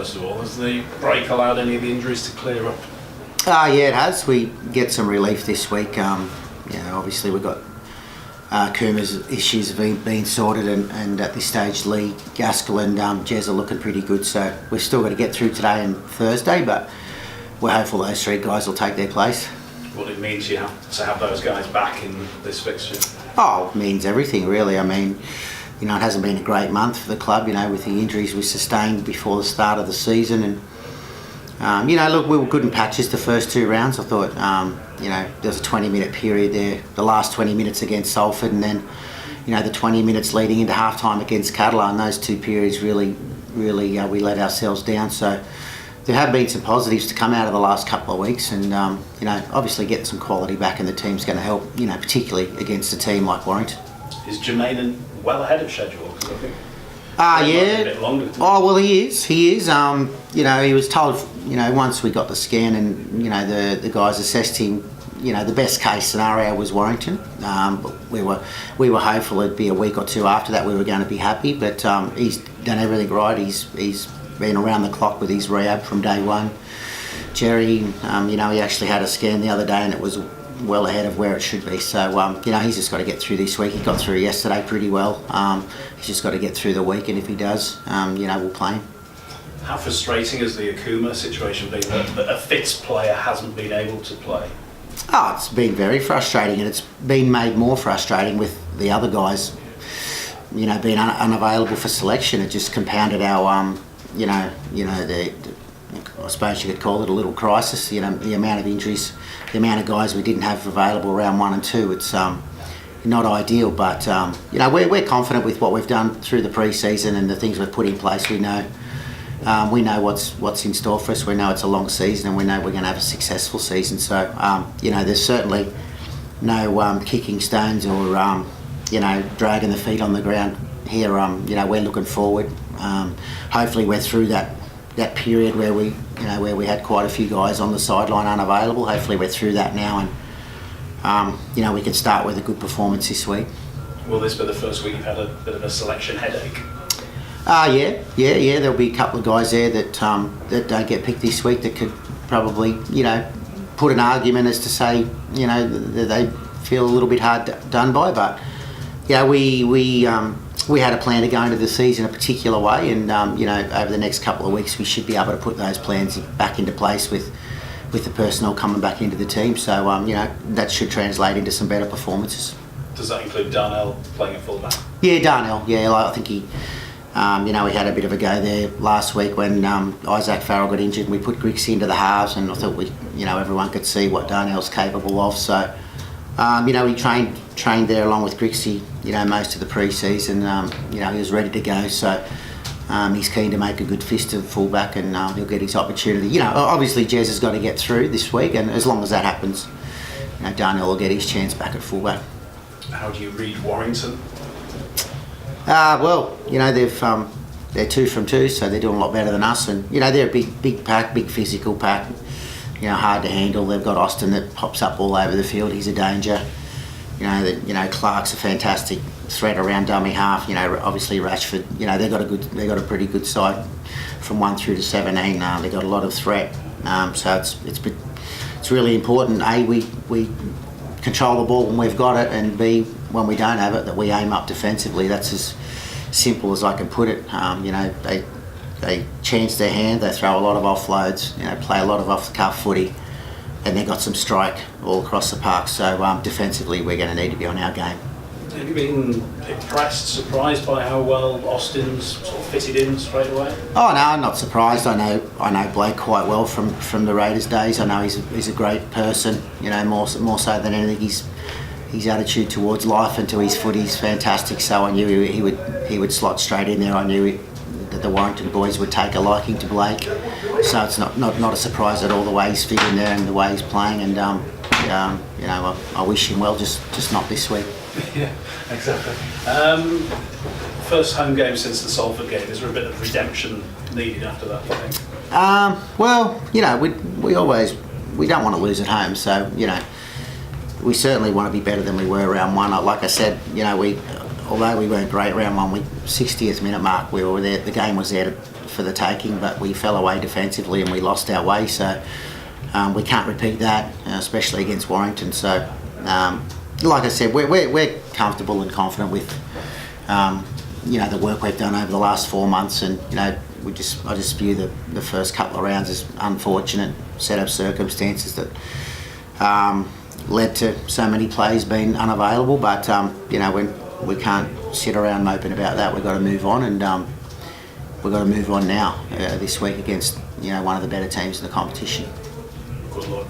first of all, has the break allowed any of the injuries to clear up? Yeah, it has. We get some relief this week. Obviously we've got Kuma's issues have been sorted, and at this stage Lee, Gaskell and Jez are looking pretty good, so we've still got to get through today and Thursday, but we're hopeful those three guys will take their place. What it means you have to have those guys back in this fixture? Oh, it means everything really. I mean, it hasn't been a great month for the club, with the injuries we sustained before the start of the season, and look, we were good in patches the first two rounds. I thought, there was a 20-minute period there, the last 20 minutes against Salford, and then, the 20 minutes leading into half-time against Catalan, and those two periods really, we let ourselves down. So there have been some positives to come out of the last couple of weeks, and, obviously getting some quality back in the team's going to help, particularly against a team like Warrington. Is Jermaine well ahead of schedule? Because I think yeah. A bit longer. Oh, well, he is. He was told, once we got the scan and, the guys assessed him, the best case scenario was Warrington. But we were hopeful it'd be a week or two after that we were going to be happy. But he's done everything right. He's been around the clock with his rehab from day one. Jerry, he actually had a scan the other day and it was well ahead of where it should be. So, he's just got to get through this week. He got through yesterday pretty well. He's just got to get through the week, and if he does, we'll play him. How frustrating has the Akuma situation been that a fit player hasn't been able to play? Oh, it's been very frustrating, and it's been made more frustrating with the other guys, being unavailable for selection. It just compounded our, I suppose you could call it a little crisis. The amount of injuries, the amount of guys we didn't have available round 1 and 2. It's not ideal, but we're confident with what we've done through the pre-season and the things we've put in place. We know what's in store for us. We know it's a long season, and we know we're going to have a successful season. So there's certainly no kicking stones or dragging the feet on the ground here. We're looking forward. Hopefully we're through that period where we had quite a few guys on the sideline unavailable. Hopefully we're through that now, and we can start with a good performance this week. Will this be the first week you've had a bit of a selection headache? Yeah. There'll be a couple of guys there that don't get picked this week that could probably put an argument as to say that they feel a little bit hard done by. But we had a plan to go into the season a particular way, and over the next couple of weeks we should be able to put those plans back into place with the personnel coming back into the team. So that should translate into some better performances. Does that include Darnell playing at fullback? Yeah, Darnell. Yeah, I think he. We had a bit of a go there last week when Isaac Farrell got injured, and we put Grixie into the halves, and I thought everyone could see what Darnell's capable of. So he trained there along with Grixie, most of the pre-season. He was ready to go. So he's keen to make a good fist of fullback, and he'll get his opportunity. Obviously Jez has got to get through this week, and as long as that happens, Darnell will get his chance back at fullback. How do you read Warrington? They're 2 from 2, so they're doing a lot better than us, and they're a big pack, big physical pack. Hard to handle. They've got Austin that pops up all over the field. He's a danger. Clark's a fantastic threat around dummy half. Obviously Rashford. They've got a pretty good side from 1 through to 17. They've got a lot of threat. So it's really important. A, we control the ball when we've got it, and B, when we don't have it, that we aim up defensively. That's as simple as I can put it. They chance their hand, they throw a lot of offloads, play a lot of off-the-cuff footy, and they've got some strike all across the park. So defensively, we're going to need to be on our game. Have you been impressed, surprised by how well Austin's sort of fitted in straight away? Oh no, I'm not surprised. I know Blake quite well from the Raiders days. I know he's a great person. More so than anything, his attitude towards life and to his footy is fantastic. So I knew he would slot straight in there. I knew that the Warrington boys would take a liking to Blake. So it's not a surprise at all the way he's fit in there and the way he's playing. And I wish him well, just not this week. Yeah, exactly. First home game since the Salford game. Is there a bit of redemption needed after that, I think? We don't want to lose at home, so we certainly want to be better than we were round 1. Like I said, although we weren't great round 1, 60th minute mark, we were there. The game was there for the taking, but we fell away defensively and we lost our way. So we can't repeat that, especially against Warrington. So, like I said, we're comfortable and confident with the work we've done over the last 4 months, and I just view the first couple of rounds as unfortunate set of circumstances that led to so many players being unavailable. But we can't sit around moping about that. We've got to move on, and we've got to move on now this week against one of the better teams in the competition. Good luck.